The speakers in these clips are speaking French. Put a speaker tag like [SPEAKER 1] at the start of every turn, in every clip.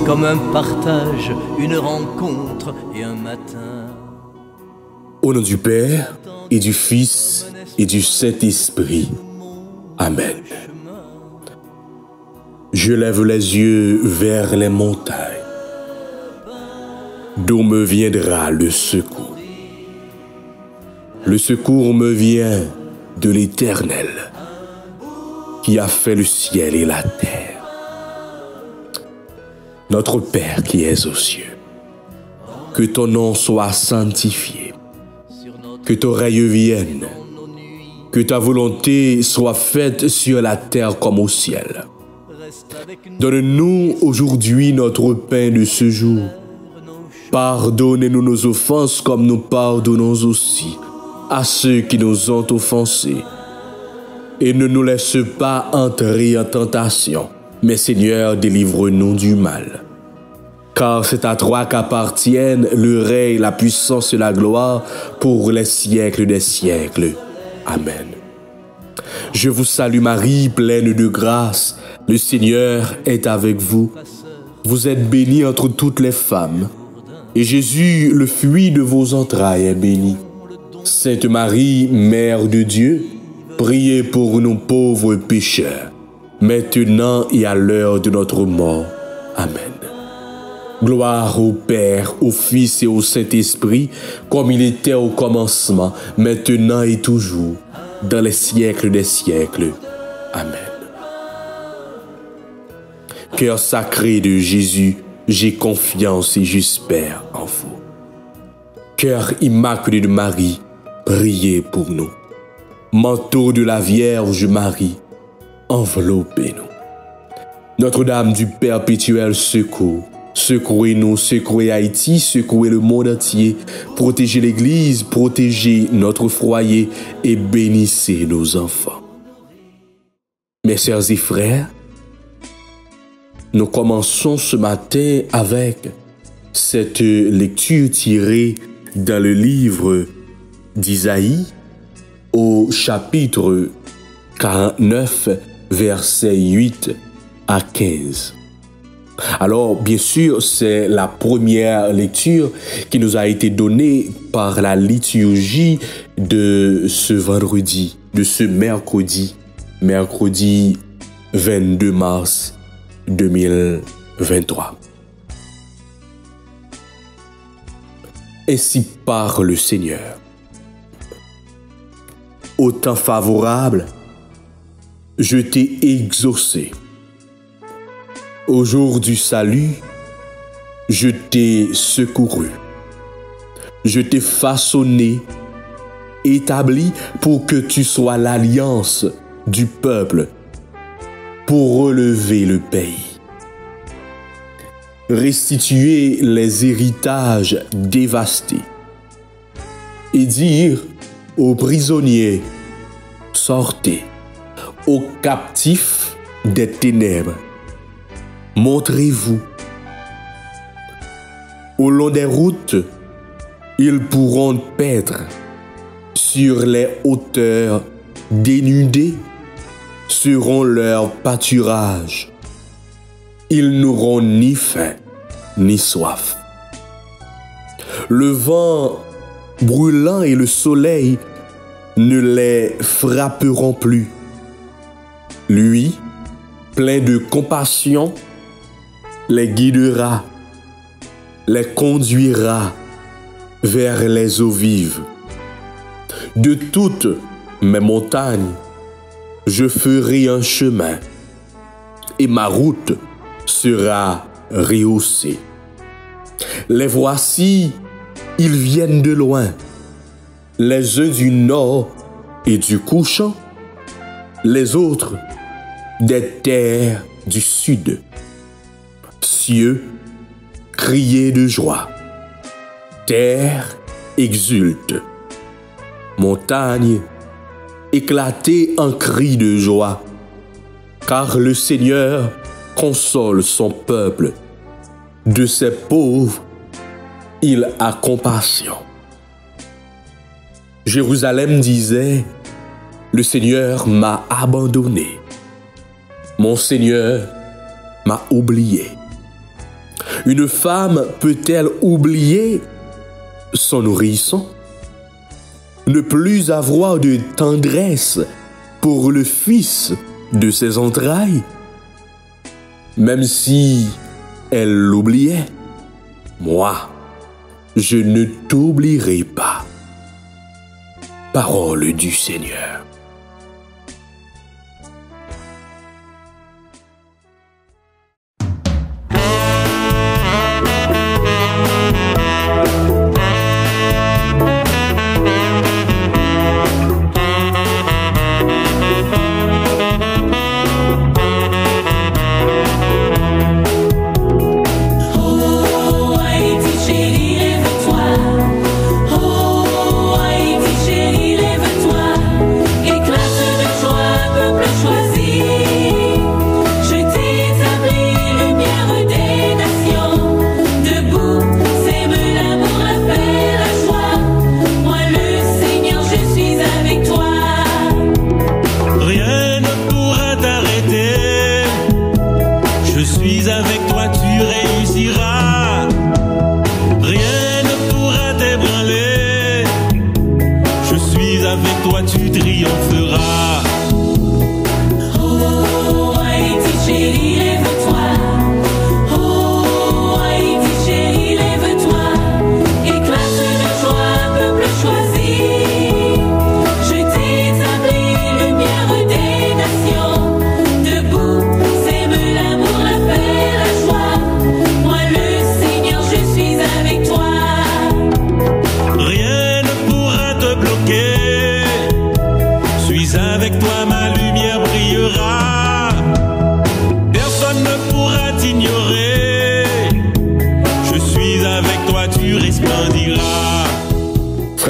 [SPEAKER 1] Comme un partage, une rencontre et un matin.
[SPEAKER 2] Au nom du Père et du Fils et du Saint-Esprit. Amen. Je lève les yeux vers les montagnes. D'où me viendra le secours? Le secours me vient de l'Éternel, qui a fait le ciel et la terre. Notre Père qui es aux cieux, que ton nom soit sanctifié, que ton règne vienne, que ta volonté soit faite sur la terre comme au ciel. Donne-nous aujourd'hui notre pain de ce jour. Pardonne-nous nos offenses comme nous pardonnons aussi à ceux qui nous ont offensés. Et ne nous laisse pas entrer en tentation, mais Seigneur, délivre-nous du mal. Car c'est à toi qu'appartiennent le règne, la puissance et la gloire pour les siècles des siècles. Amen. Je vous salue Marie, pleine de grâce. Le Seigneur est avec vous. Vous êtes bénie entre toutes les femmes. Et Jésus, le fruit de vos entrailles, est béni. Sainte Marie, Mère de Dieu, priez pour nous pauvres pécheurs, maintenant et à l'heure de notre mort. Amen. Gloire au Père, au Fils et au Saint-Esprit, comme il était au commencement, maintenant et toujours, dans les siècles des siècles. Amen. Cœur sacré de Jésus, j'ai confiance et j'espère en vous. Cœur immaculé de Marie, priez pour nous. Manteau de la Vierge Marie, enveloppez-nous. Notre-Dame du perpétuel secours, secouez-nous, secouez Haïti, secouez le monde entier, protégez l'Église, protégez notre foyer et bénissez nos enfants. Mes sœurs et frères, nous commençons ce matin avec cette lecture tirée dans le livre d'Isaïe au chapitre 49, versets 8 à 15. Alors, bien sûr, c'est la première lecture qui nous a été donnée par la liturgie de ce vendredi, de ce mercredi 22 mars 2023. Ainsi parle le Seigneur. Au temps favorable, je t'ai exaucé. Au jour du salut, je t'ai secouru. Je t'ai façonné, établi pour que tu sois l'alliance du peuple, pour relever le pays. Restituer les héritages dévastés et dire aux prisonniers, sortez, aux captifs des ténèbres, montrez-vous. Au long des routes, ils pourront paître. Sur les hauteurs dénudées seront leurs pâturages. Ils n'auront ni faim ni soif. Le vent brûlant et le soleil ne les frapperont plus. Lui, plein de compassion, les guidera, les conduira vers les eaux vives. De toutes mes montagnes, je ferai un chemin et ma route sera rehaussée. Les voici, ils viennent de loin, les uns du nord et du couchant, les autres des terres du sud. Cieux, criez de joie. Terre, exulte. Montagne, éclatez en cris de joie. Car le Seigneur console son peuple. De ses pauvres, il a compassion. Jérusalem disait, le Seigneur m'a abandonné. Mon Seigneur m'a oublié. Une femme peut-elle oublier son nourrisson? Ne plus avoir de tendresse pour le fils de ses entrailles? Même si elle l'oubliait, moi, je ne t'oublierai pas. Parole du Seigneur.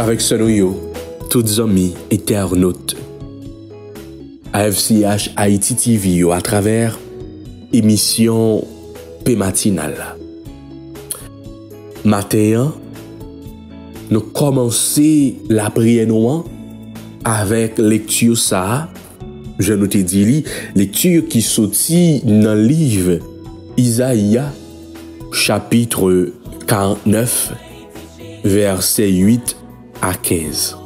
[SPEAKER 2] Avec Sonoyo, tous amis internautes, AFCH Haïti TV à travers émission P matinale. Matin, nous commençons la prière noire avec lecture ça. Je nous t'ai dit lecture qui sortit dans le livre Isaïe chapitre 49 verset 8 à 15.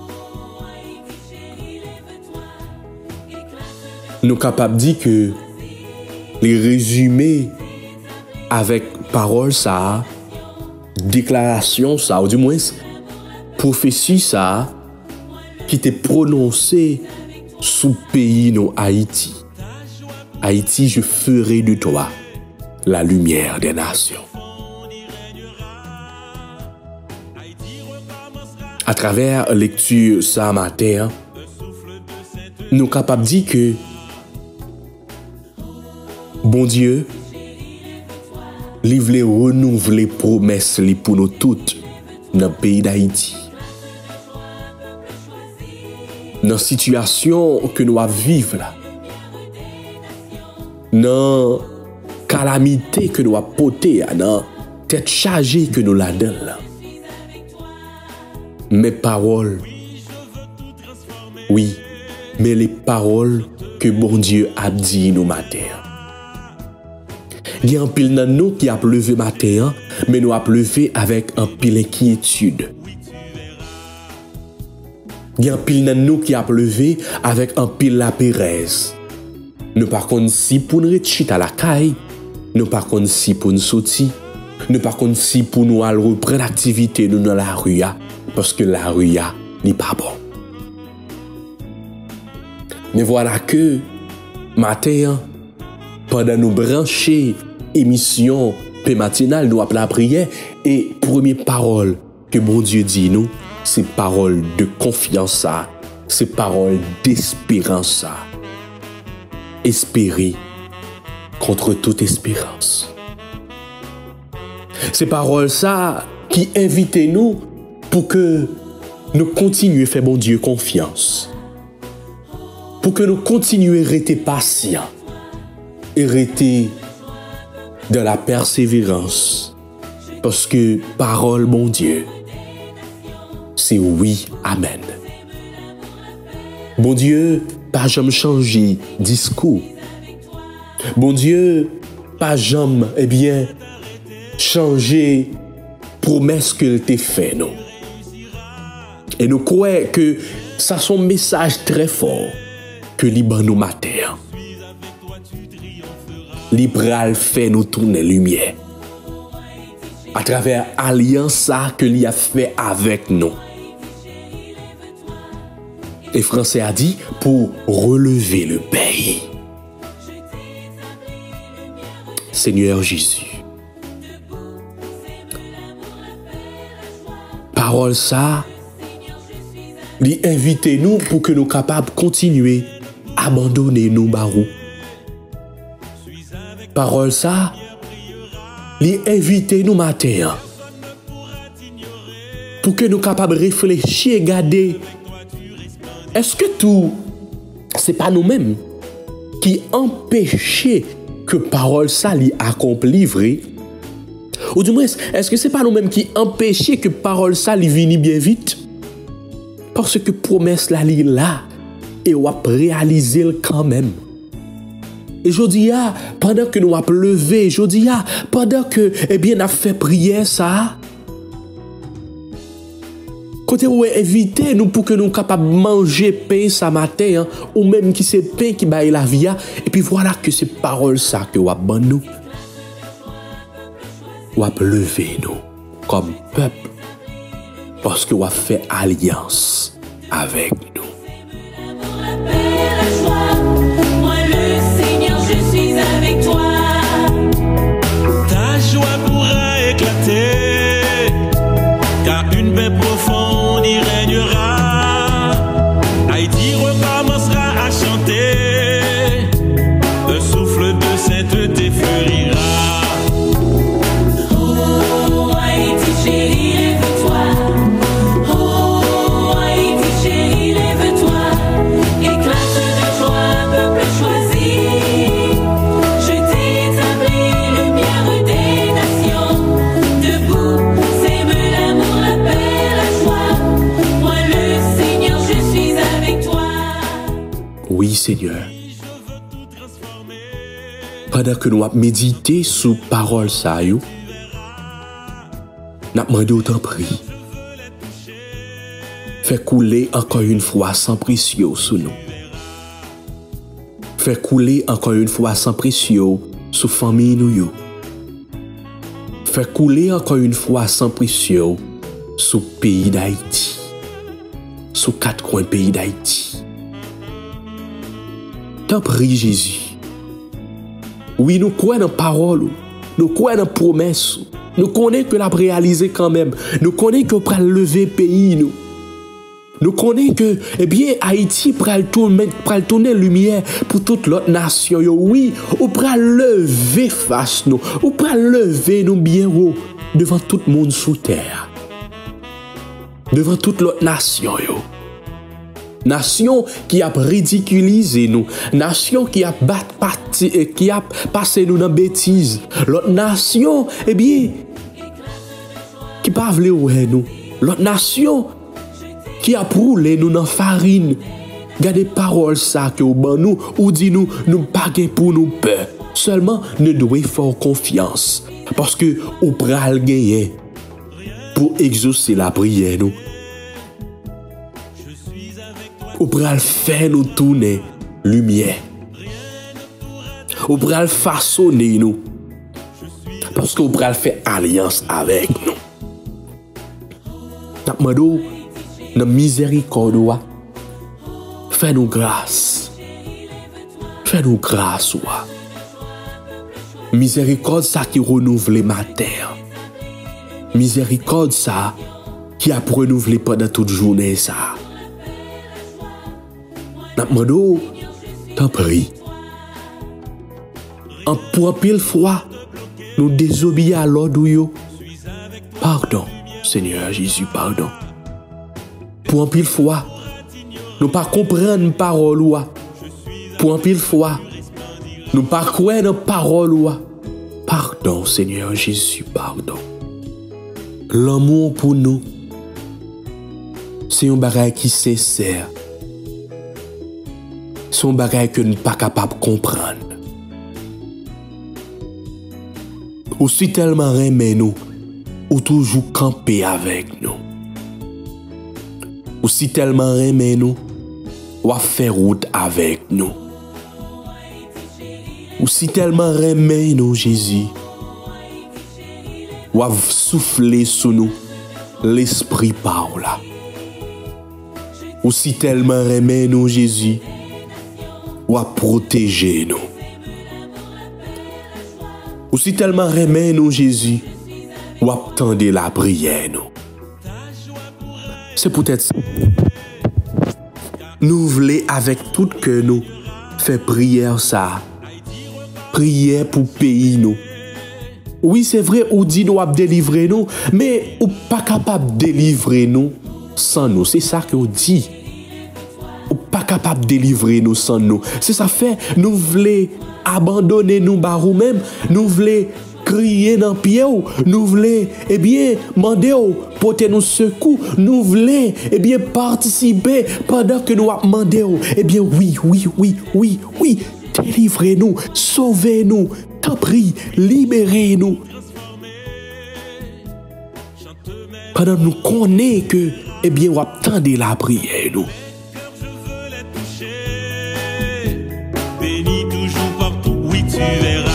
[SPEAKER 2] Nous sommes capables de dire que les résumés avec parole ça, déclaration ça, ou du moins prophétie ça, qui était prononcée sous pays nous Haïti. Haïti, je ferai de toi la lumière des nations. À travers la lecture ça matin, nous sommes capables de dire que bon Dieu, il veut renouveler les promesses pour nous toutes dans le pays d'Haïti. Dans la situation que nous vivons là, dans la calamité que nous avons portée, dans la tête chargée que nous avons là. Mes paroles, oui, mais les paroles que bon Dieu a dit nous matin. Il y a un pile dans nous qui a pleuvé matin, mais nous a pleuvé avec un pile inquiétude. Il y a un pile dans nous qui a pleuvé avec un pile la pérèse. Nous par contre si pour nous retirer à la caille, nous par contre si pour nous sortir, nous par contre si pour nous aller reprendre l'activité nous dans la rue. Parce que la rue n'est pas bon. Mais voilà que, matin, pendant nous brancher émission P matinale, nous appelons la prière, et première parole que bon Dieu dit nous, c'est parole de confiance, c'est parole d'espérance. espérer contre toute espérance. Ces paroles ça qui invitent nous pour que nous continuions à faire bon Dieu confiance. Pour que nous continuions à rester patients et rester dans la persévérance. Parce que parole bon Dieu, c'est oui, amen. Bon Dieu, pas jamais changer discours. Bon Dieu, pas jamais, changer promesse que t'a fait, non. Et nous croyons que ça son message très fort que Liban nous matin. Libral fait nous tourner lumière. À travers l'alliance ça que l'il a fait avec nous. Et Français a dit pour relever le pays. Seigneur Jésus. Parole ça, lui invitez nous pour que nous capables de continuer à abandonner nos barreaux. Parole ça, lui invitez nous matin pour que nous capables de réfléchir et garder. Est-ce que tout, c'est pas nous-mêmes qui empêchons que parole ça lui accomplit vrai? Ou du moins, est-ce que c'est pas nous-mêmes qui empêchons que parole ça lui vienne bien vite? Parce que promesse la li là et on va réaliser quand même. Et je dis pendant que nous avons levé, je dis pendant que on a fait prière ça. Côté où invité nous pour que nous capables de manger pain ça matin ou même qui c'est pain qui baille la vie et puis voilà que c'est parole ça que va ban nous. Ou lever nous comme peuple parce que on fait alliance avec nous.
[SPEAKER 3] Moi le Seigneur, je suis avec toi.
[SPEAKER 4] Ta joie pourra éclater, car une paix profonde y régnera. Haïti recommencera à chanter, un souffle de sainteté fleurira.
[SPEAKER 2] Oui, Seigneur. Pendant que nous avons médité sur parole ça, nous avons demandé autant pris. Fais couler encore une fois sans précieux sous nous. Fais couler encore une fois sans précieux sous famille nous. Fais couler encore une fois sans précieux sous pays d'Haïti. Sous 4 coins pays d'Haïti. T'en prie Jésus. Oui, nous croyons dans la parole, nous croyons dans la promesse, nous connaissons que l'a réalisé quand même, nous connaissons que pour lever le pays, nous connaissons que, Haïti pour tourner lumière pour toute l'autre nation. Oui, on pour lever face nous, on pour lever nous bien haut devant tout le monde sous terre, devant toute l'autre nation. Nation qui a ridiculisé nous, nation qui a passé nous dans bêtise, l'autre nation, qui pas voulu ouais nous, l'autre nation qui a brûlé nous dans farine. Gardez parole ça que au ban nous ou dit nous pas pour nous peur, seulement nous devons faire confiance parce que au pral gagner pour exaucer la prière nous. Ou pral faire nous tourner lumière. Ou pral façonner nous. Parce que ou pral faire alliance avec nous. N'a demandé dans miséricorde fais-nous grâce. Fais-nous grâce Miséricorde ça qui renouvelle ma terre. Miséricorde ça qui a renouvelé pendant toute journée ça. N'a demandé, t'en prie, En point pile fois, nous désobéissons à l'ordre yo. Pardon, Seigneur Jésus, pardon. Pour un pile fois, nous pas comprendre parole ou. Pour un pile fois, nous pas croire dans parole ou. Pardon, Seigneur Jésus, pardon. L'amour pour nous, c'est un bagage qui est sincère. C'est un bagage que nous ne sommes pas capables de comprendre. Aussi tellement aimé nous, ou toujours camper avec nous. Aussi tellement aimé nous, ou faire route avec nous. Aussi tellement aimé nous, Jésus, ou souffler sur nous l'esprit par là. Aussi tellement aimé nous, Jésus, ou protéger nous. Aussi tellement aimé nous, Jésus, ou attendre la prière nous. C'est peut-être ça. Nous voulons avec tout que nous faire prière ça. Prière pour pays nous. Oui, c'est vrai, ou dit nous délivrer nous, mais ou pas capable de délivrer nous sans nous. C'est ça que on dit. Ou pas capable de délivrer nous sans nous. C'est ça fait, nous voulons abandonner nous par nous-mêmes, nous voulons crier dans pied, nous voulons, eh bien, demander porter nous secours, nous voulons, eh bien, participer pendant que nous demandons, eh bien, oui, délivrez-nous, sauvez-nous, t'en prie, libérez-nous. Pendant que nous connaissons que, eh bien, on attend la prière, nous.
[SPEAKER 4] Bénis toujours partout, oui, tu verras.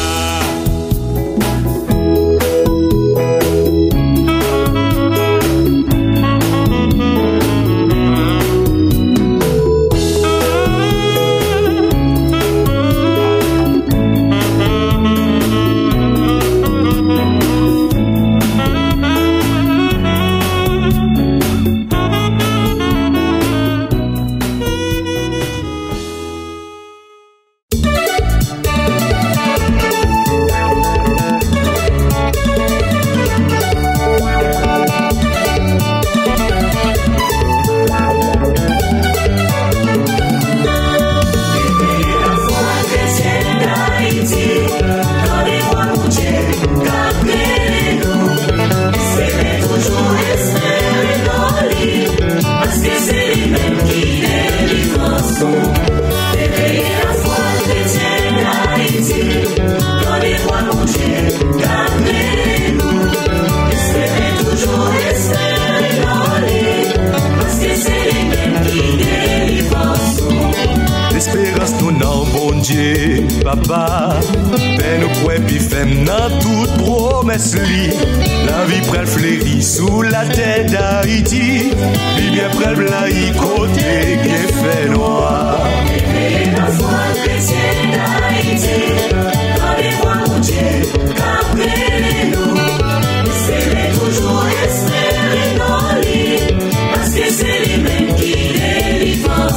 [SPEAKER 5] Papa, ben nous quoi puis femme dans toute promesse li. La vie pral fléri sous la tête d'Haïti. Li bien pral blaï côté qui fait noir.
[SPEAKER 3] Et la foi chrétienne d'Haïti, donnez-moi mon Dieu, qu'appelez-nous. Espérez toujours, espérez dans lui, parce que c'est les mêmes qui délivrent.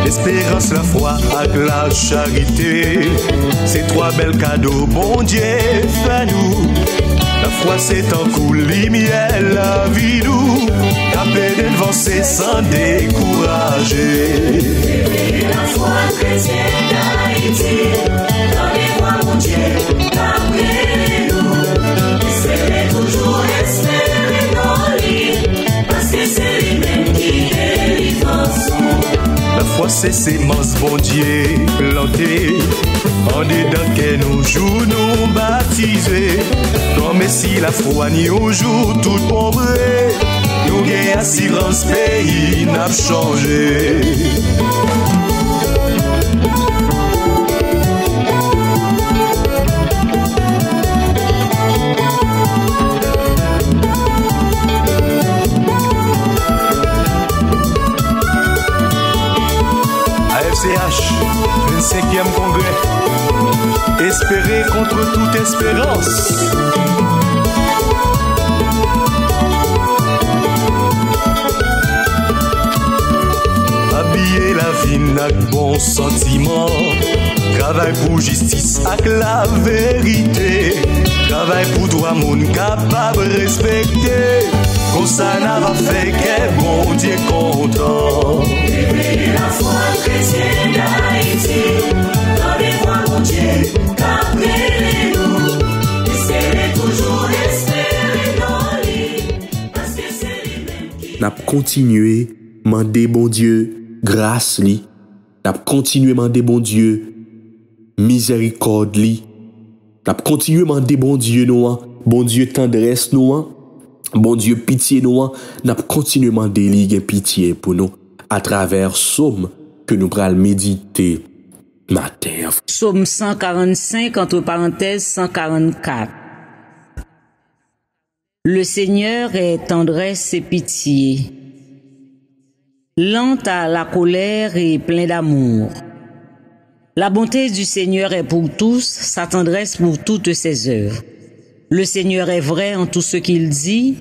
[SPEAKER 5] L'espérance, la foi avec la charité, c'est trois belles cadeaux, bon Dieu, fais-nous. La foi c'est un coup lumière, la vie nous, taper devant c'est sans décourager.
[SPEAKER 3] Et la foi chrétienne d'Haïti, donnez-moi mon Dieu, qu'appelez-nous. Espérez toujours, espérez dans lui, parce que c'est les mêmes qui délivrent.
[SPEAKER 5] La foi c'est sémence bon Dieu plantée en dedans que nous jours nous baptisés. Comme si la foi n'y un jour tout pauvre, nous gagne assurance pays n'a changé. AFCH, 25e congrès, espérer contre toute espérance. Habiller la vie avec bon sentiment, Travail pour justice avec la vérité. Travail pour droit monde capable de respecter. Comme ça n'a pas fait que bon Dieu content.
[SPEAKER 3] Réveillez la foi chrétienne d'Haïti. Donnez-moi mon Dieu, qu'appelez-nous. Espérez toujours, espérez dans lui. Parce que c'est lui-même qui...
[SPEAKER 2] N'a continué demander bon Dieu grâce li. N'a continué demander bon Dieu miséricorde li. N'a continué demander bon Dieu nous, bon Dieu tendresse nous, bon Dieu pitié nous, n'a continué demander li gen pitié pour nous à travers somme que nous pral méditer matin.
[SPEAKER 6] Psaume 145 entre parenthèses 144. Le Seigneur est tendresse et pitié, lent à la colère et plein d'amour. La bonté du Seigneur est pour tous, sa tendresse pour toutes ses œuvres. Le Seigneur est vrai en tout ce qu'il dit,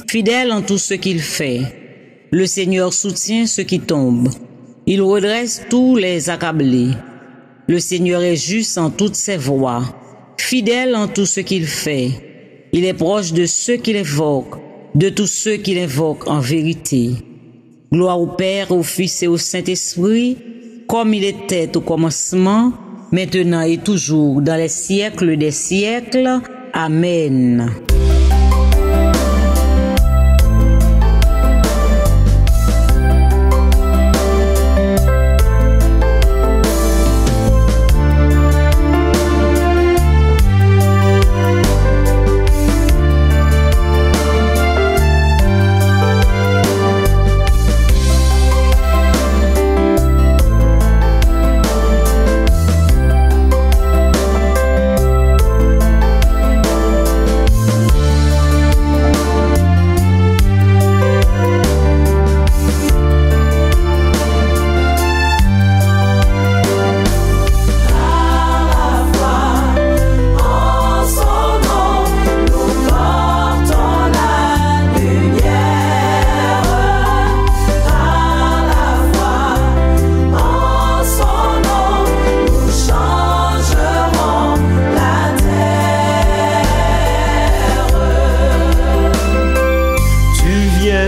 [SPEAKER 6] fidèle en tout ce qu'il fait. Le Seigneur soutient ceux qui tombent. Il redresse tous les accablés. Le Seigneur est juste en toutes ses voies, fidèle en tout ce qu'il fait. Il est proche de ceux qui l'invoquent, de tous ceux qui l'invoquent en vérité. Gloire au Père, au Fils et au Saint-Esprit, comme il était au commencement, maintenant et toujours, dans les siècles des siècles. Amen.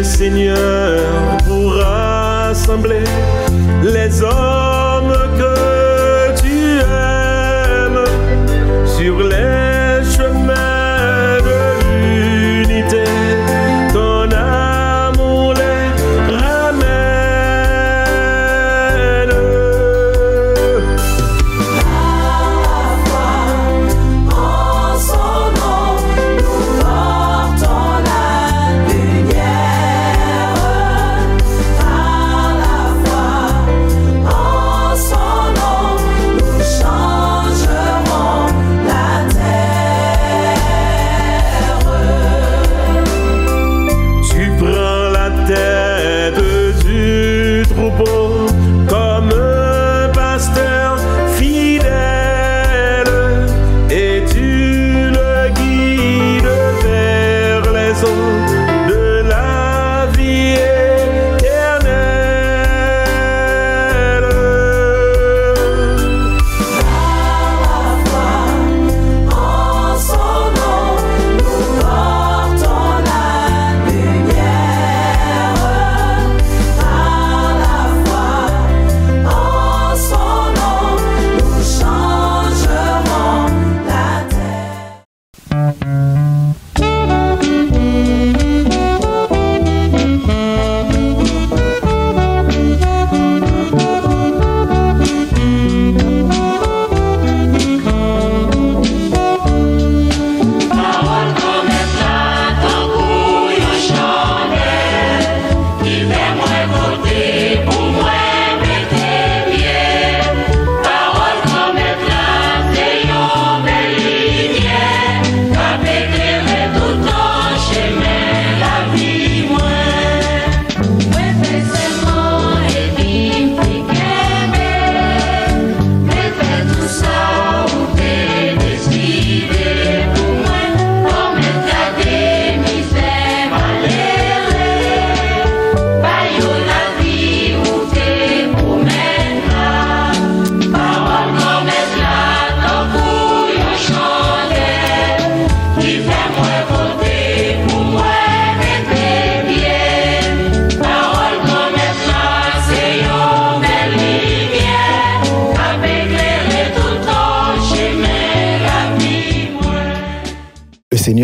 [SPEAKER 5] Seigneur, pour rassembler les hommes que tu aimes sur les chemins de l'unité. Ton amour les ramène.
[SPEAKER 3] À la foi, en son nom, nous portons la lumière.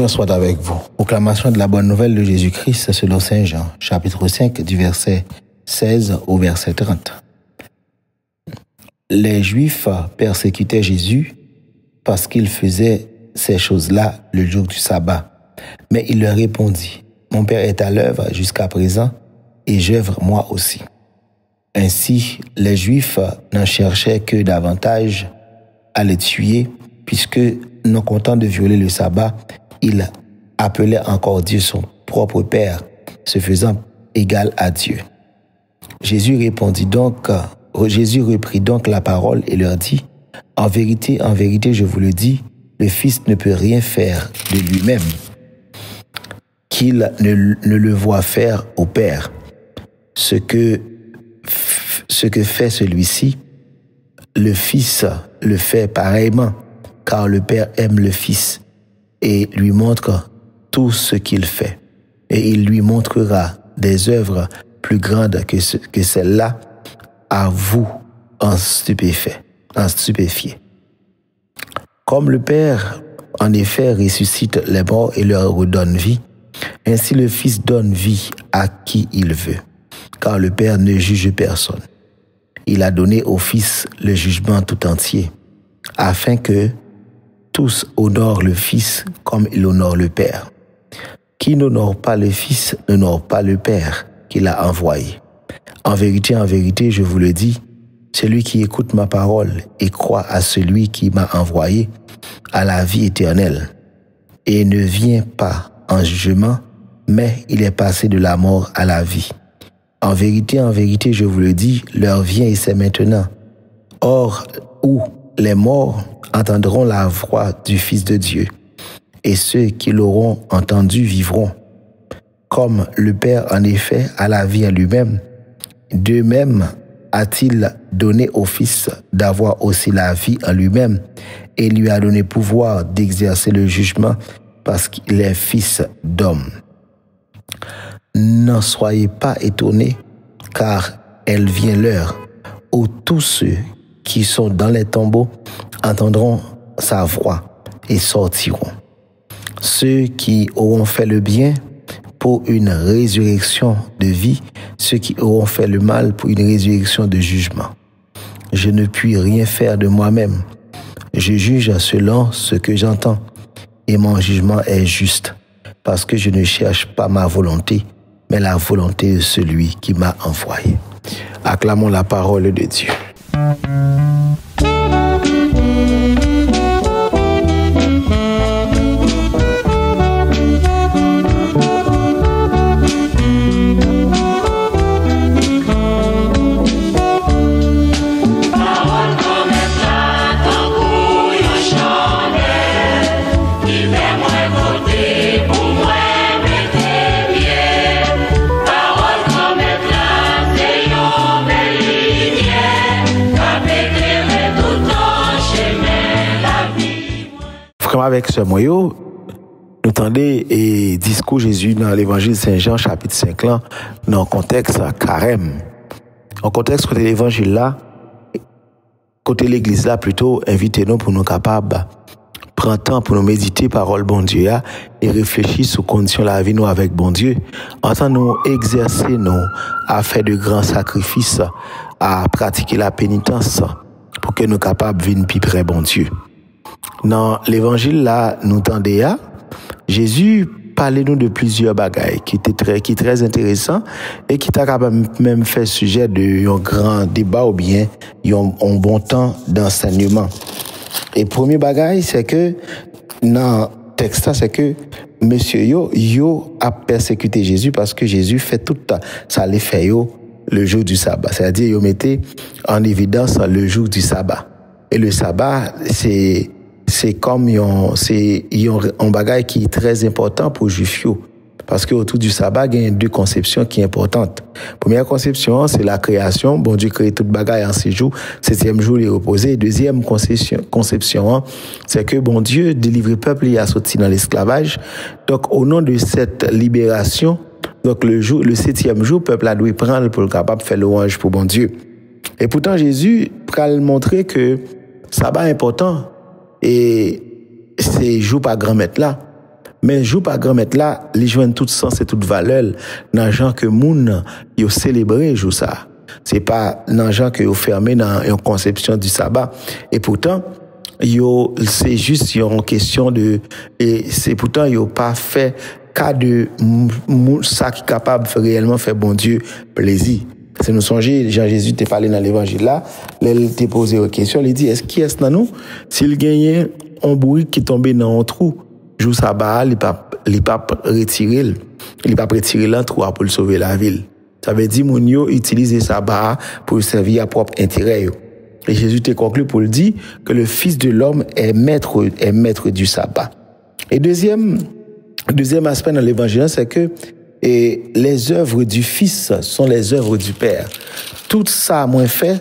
[SPEAKER 7] Seigneur soit avec vous. Proclamation de la bonne nouvelle de Jésus-Christ selon Saint Jean, chapitre 5, du verset 16 au verset 30. Les Juifs persécutaient Jésus parce qu'il faisait ces choses-là le jour du sabbat. Mais il leur répondit, « Mon Père est à l'œuvre jusqu'à présent, et j'œuvre moi aussi. » Ainsi, les Juifs n'en cherchaient que davantage à les tuer, puisque, non content de violer le sabbat, il appelait encore Dieu son propre Père, se faisant égal à Dieu. Jésus reprit donc la parole et leur dit, « En vérité, je vous le dis, le Fils ne peut rien faire de lui-même, qu'il ne le voit faire au Père. Ce que fait celui-ci, le Fils le fait pareillement, car le Père aime le Fils et lui montre tout ce qu'il fait. Et il lui montrera des œuvres plus grandes que celles-là, à vous en stupéfier. Comme le Père, en effet, ressuscite les morts et leur redonne vie, ainsi le Fils donne vie à qui il veut, car le Père ne juge personne. Il a donné au Fils le jugement tout entier, afin que tous honorent le Fils comme il honore le Père. Qui n'honore pas le Fils n'honore pas le Père qu'il a envoyé. En vérité, je vous le dis, celui qui écoute ma parole et croit à celui qui m'a envoyé a la vie éternelle et ne vient pas en jugement, mais il est passé de la mort à la vie. En vérité, je vous le dis, l'heure vient et c'est maintenant. Or, où les morts entendront la voix du Fils de Dieu, et ceux qui l'auront entendu vivront. Comme le Père, en effet, a la vie en lui-même, de même a-t-il donné au Fils d'avoir aussi la vie en lui-même, et lui a donné pouvoir d'exercer le jugement parce qu'il est Fils d'homme. N'en soyez pas étonnés, car elle vient l'heure où tous ceux qui sont dans les tombeaux entendront sa voix et sortiront. Ceux qui auront fait le bien pour une résurrection de vie, ceux qui auront fait le mal pour une résurrection de jugement. Je ne puis rien faire de moi-même. Je juge selon ce que j'entends, et mon jugement est juste, parce que je ne cherche pas ma volonté, mais la volonté de celui qui m'a envoyé. Acclamons la parole de Dieu. Avec ce moyen, nous tendez et discours Jésus dans l'évangile Saint Jean, chapitre 5, là, dans le contexte carême. En contexte côté l'évangile là, côté l'église là, plutôt, invitez-nous pour nous capables prendre temps pour nous méditer parole bon Dieu et réfléchir sur conditions de la vie nous avec bon Dieu. En tant nous exercer nous à faire de grands sacrifices, à pratiquer la pénitence pour que nous capables de venir plus près bon Dieu. Dans l'évangile là, nous tendez à Jésus parlait nous de plusieurs bagailles qui est très intéressant et qui t'a capable même fait sujet de un grand débat ou bien un bon temps d'enseignement. Et premier bagaille c'est que dans texte c'est que monsieur yo a persécuté Jésus parce que Jésus fait tout ça les fait le jour du sabbat, c'est-à-dire yo mettait en évidence le jour du sabbat. Et le sabbat c'est comme un bagage qui est très important pour les Juifs. Parce que autour du sabbat, il y a deux conceptions qui sont importantes. Première conception, c'est la création. Bon Dieu crée tout bagage en 6 jours. 7e jour, il est reposé. Deuxième conception, c'est que bon Dieu délivre le peuple et a sorti dans l'esclavage. Donc, au nom de cette libération, donc le 7e jour, le peuple a dû prendre pour le capable de faire louange pour bon Dieu. Et pourtant, Jésus va montrer que sabbat est important. Et c'est jour par grand maître là. Mais jour par grand-mère là, les joignent tout sens et toute valeur dans gens que moun yo célébrer jour ça. C'est pas dans gens que yo fermé dans une conception du sabbat et pourtant yo c'est juste une question de et c'est pourtant yo pas fait cas de ça qui capable de réellement faire bon Dieu plaisir. C'est nous songer Jean Jésus t'a parlé dans l'évangile là, il t'a posé une question, il dit est-ce qui est dans nous s'il gagnait un bruit qui tombait dans un trou jour sabbat, il pas retirer l'entrou pour sauver la ville. Ça veut dire moun yo utiliser sabbat pour servir à propre intérêt. Et Jésus t'a conclu pour le dire que le Fils de l'homme est maître du sabbat. Et deuxième aspect dans l'évangile, c'est que les œuvres du Fils sont les œuvres du Père. Tout ça, moi fait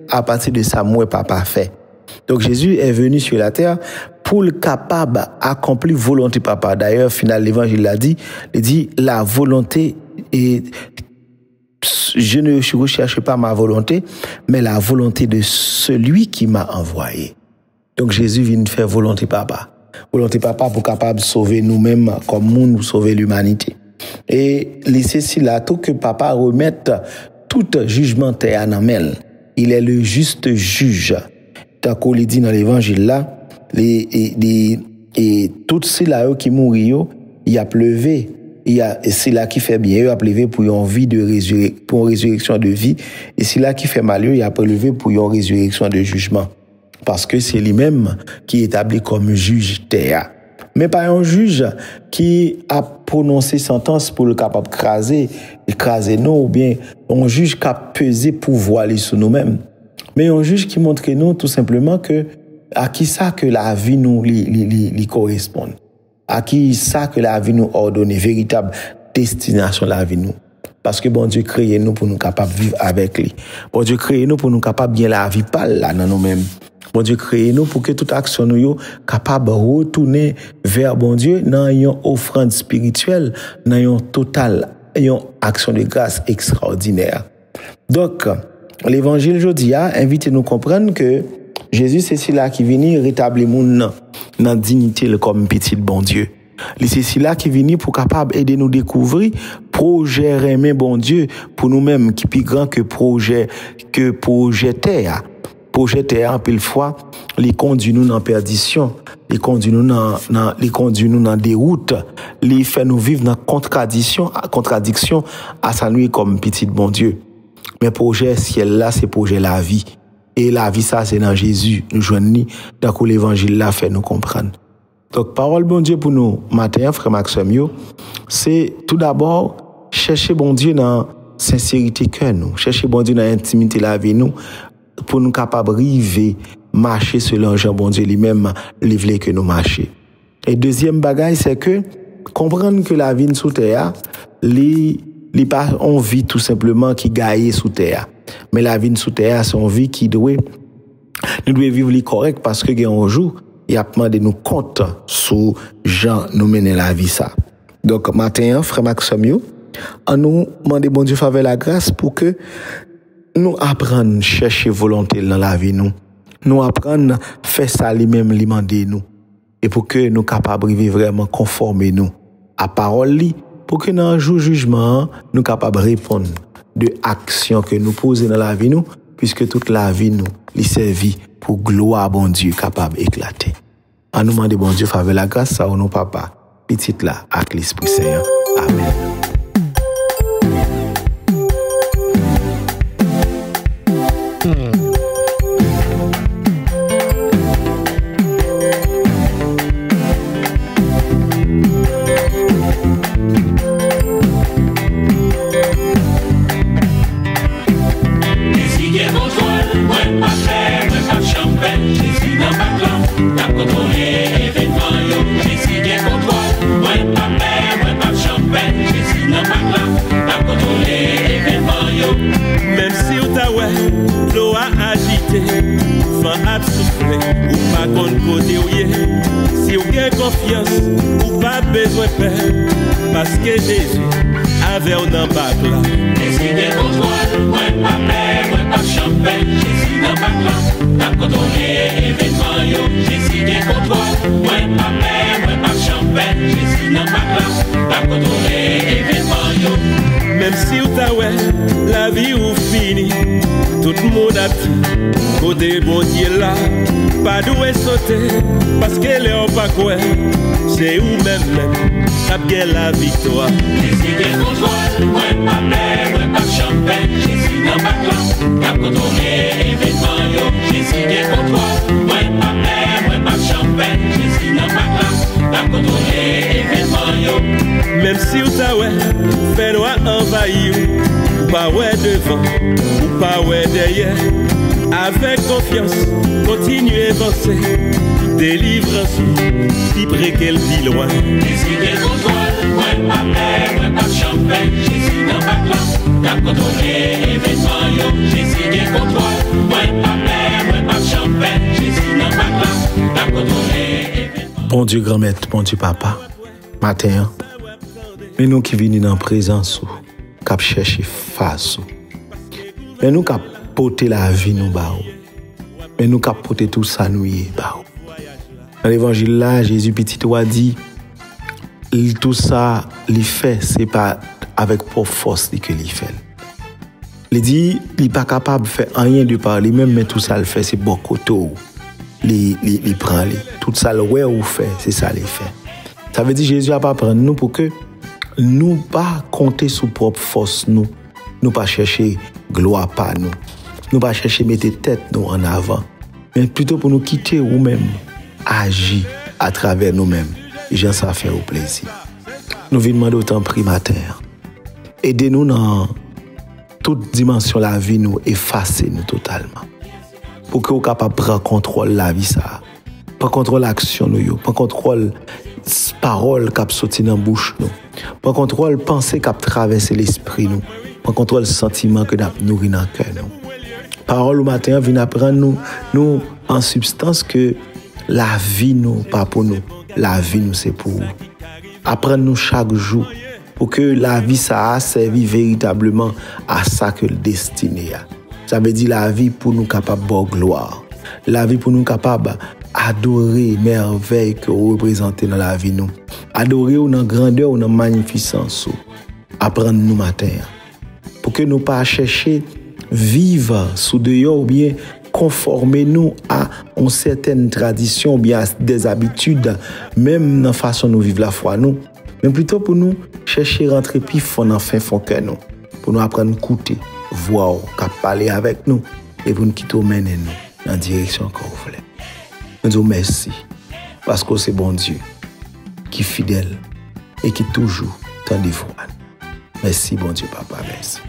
[SPEAKER 7] à partir de ça, moi papa fait. Donc Jésus est venu sur la terre pour le capable d'accomplir volonté papa. D'ailleurs, final l'évangile l'a dit, il dit la volonté est je ne recherche pas ma volonté, mais la volonté de celui qui m'a envoyé. Donc Jésus vient faire volonté papa. Volonté papa pour capable sauver nous-mêmes comme monde ou sauver l'humanité. Et c'est là tout que papa remette tout jugement terre en main. Il est le juste juge. Tant qu'on le dit dans l'évangile là, et tout ceux-là qui mourent, il a pleuvé. C'est là qui fait bien, il a pleuvé pour une vie pour une résurrection de vie. Et c'est là qui fait mal, il a pleuvé pour une résurrection de jugement. Parce que c'est lui-même qui est établi comme juge terre. Mais pas un juge qui a prononcé sentence pour le capable écraser nous, ou bien un juge qui a pesé pouvoir sur nous-mêmes. Mais un juge qui montre nous tout simplement que à qui ça que la vie nous li correspond. À qui ça que la vie nous ordonne, véritable destination de la vie nous. Parce que bon Dieu crée nous pour nous capables de vivre avec lui. Bon Dieu crée nous pour nous capables bien la vie pas là dans nous-mêmes. Bon Dieu crée nous pour que toute action nous yo capable retourner vers bon Dieu dans une offrande spirituelle, dans une totale, une action de grâce extraordinaire. Donc l'évangile aujourd'hui a invité nous comprendre que Jésus c'est celui-là qui vient rétablir moun dans dignité comme petit bon Dieu. C'est celui-là qui vient pour capable aider nous découvrir projet aimer bon Dieu pour nous-mêmes qui plus grand que projet terre. Projet terre en pile fois, les conduit nous dans perdition, les conduit nous dans déroute, les fait nous vivre dans contradiction à sa nuit comme petit bon Dieu. Mais projet ciel là, c'est projet la vie. Et la vie ça c'est dans Jésus, nous joignons dans que l'évangile là fait nous comprendre. Donc parole bon Dieu pour nous matin frère Maxime, c'est tout d'abord chercher bon Dieu dans sincérité cœur nous, chercher bon Dieu dans intimité la vie nous pour nous capable arriver marcher selon Jean bon Dieu lui-même livrer que nous marcher. Et deuxième bagage c'est que comprendre que la vie sous terre li pas on vit tout simplement qui gagne sous terre. Mais la vie sous terre c'est une vie qui nous devons vivre li correct parce que un jour il a demandé nous compte sur Jean nous mener la vie ça. Donc matin frère Maxime on nous demander bon Dieu faveur la grâce pour que nous apprendre chercher volonté dans la vie nous apprendre faire ça lui-même lui demander nous et pour que nous capables vivre vraiment conformer nous à parole li pour que dans jour jugement nous capables répondre de actions que nous posons dans la vie nous puisque toute la vie nous li servi pour gloire bon Dieu capable éclater. En nous demander bon Dieu faveur la grâce ça au nom papa petit là avec l'Esprit Saint. Amen.
[SPEAKER 4] Même si ou ta ouais, l'eau a agité, fan a soufflé, ou pas contre côté ou yé. Si ou gain confiance, ou pas besoin de peur, parce que Jésus avait ou dans bac là.
[SPEAKER 3] Jésus est contrôle, ouais pas peur, ouais pas champagne. Jésus dans bac là, t'as contrôlé événement yo. Jésus est contrôle, ouais pas peur, ouais pas champagne.
[SPEAKER 4] Même si ou ta ouais, la vie ou fini, tout le monde a dit, côté bon Dieu là, pas doué sauter, parce qu'elle est en pas quoi, c'est où même, cap la victoire.
[SPEAKER 3] Jésus qui contrôle, moi pas peur, moi pas champagne, Jésus n'a pas classe, cap contrôler événement yo. Jésus qui contrôle, moi pas peur, moi pas champagne, Jésus n'a pas classe, cap contrôler événement yo.
[SPEAKER 4] Même si ou ta ouais, fait noir envahi ou pas ouais devant, ou pas ouais derrière. Avec confiance, continuez avancer. Délivrance, puis près qu'elle vit loin.
[SPEAKER 3] Jésus qui contrôle, moi pas peur, moi pas champagne, Jésus n'a pas classe, cap contrôler événement yo. Jésus qui contrôle, moi pas peur, moi pas champagne, Jésus n'a pas classe, cap contrôler événement.
[SPEAKER 7] Bon Dieu grand-maître, bon Dieu papa, matin, mais nous qui venons dans la présence, cap chercher face, mais nous cap porter la vie nous bao, mais nous cap porter tout ça nous y bao. Dans l'évangile là, Jésus petit a dit, tout ça il fait, c'est pas avec pour force que il fait. Il dit, il n'est pas capable de faire rien de par lui-même, mais tout ça le fait, c'est beaucoup tôt. Il prend tout ça le ouais ou fait, c'est ça il fait. Ça veut dire Jésus a pas prendre nous pour que nous pas compter sur propre force nous pas chercher gloire par nous pas chercher mettre tête nous en avant, mais plutôt pour nous quitter ou même agir à travers nous-mêmes. Et j'en ça fait au plaisir. Nous venons demander autant prix matin. Aidez-nous dans toute dimension de la vie, nous effacer nous totalement. Pour que nous capables de prendre contrôle de la vie ça. Prendre contrôle de l'action nous, prendre contrôle parole qui sorti dans la bouche nous. Prendre contrôle pensée qui traverse l'esprit nous. Prendre contrôle sentiment que nous nourrit dans le cœur nous. Parole au matin vient apprendre nous en substance que la vie nous pas pour nous, la vie nous c'est pour nous. Apprendre nous chaque jour pour que la vie ça a servi véritablement à ça que le destiné a. Ça veut dire la vie pour nous capable de gloire. La vie pour nous capable adorer merveille que vous représentez dans la vie nous. Adorer ou dans grandeur ou dans magnificence. Apprendre nous matin pour que nous pas chercher vivre sous dehors ou bien conformer nous à une certaine tradition ou bien à des habitudes, même dans la façon dont nous vivons la foi nous, mais plutôt pour nous chercher rentrer plus fond dans fin fond cœur nous, pour nous apprendre à écouter, voir, parler avec nous et pour nous quitter mener nous dans la direction qu'on voulait. Nous disons merci parce que c'est bon Dieu qui est fidèle et qui toujours tend des fois. Merci bon Dieu papa, merci.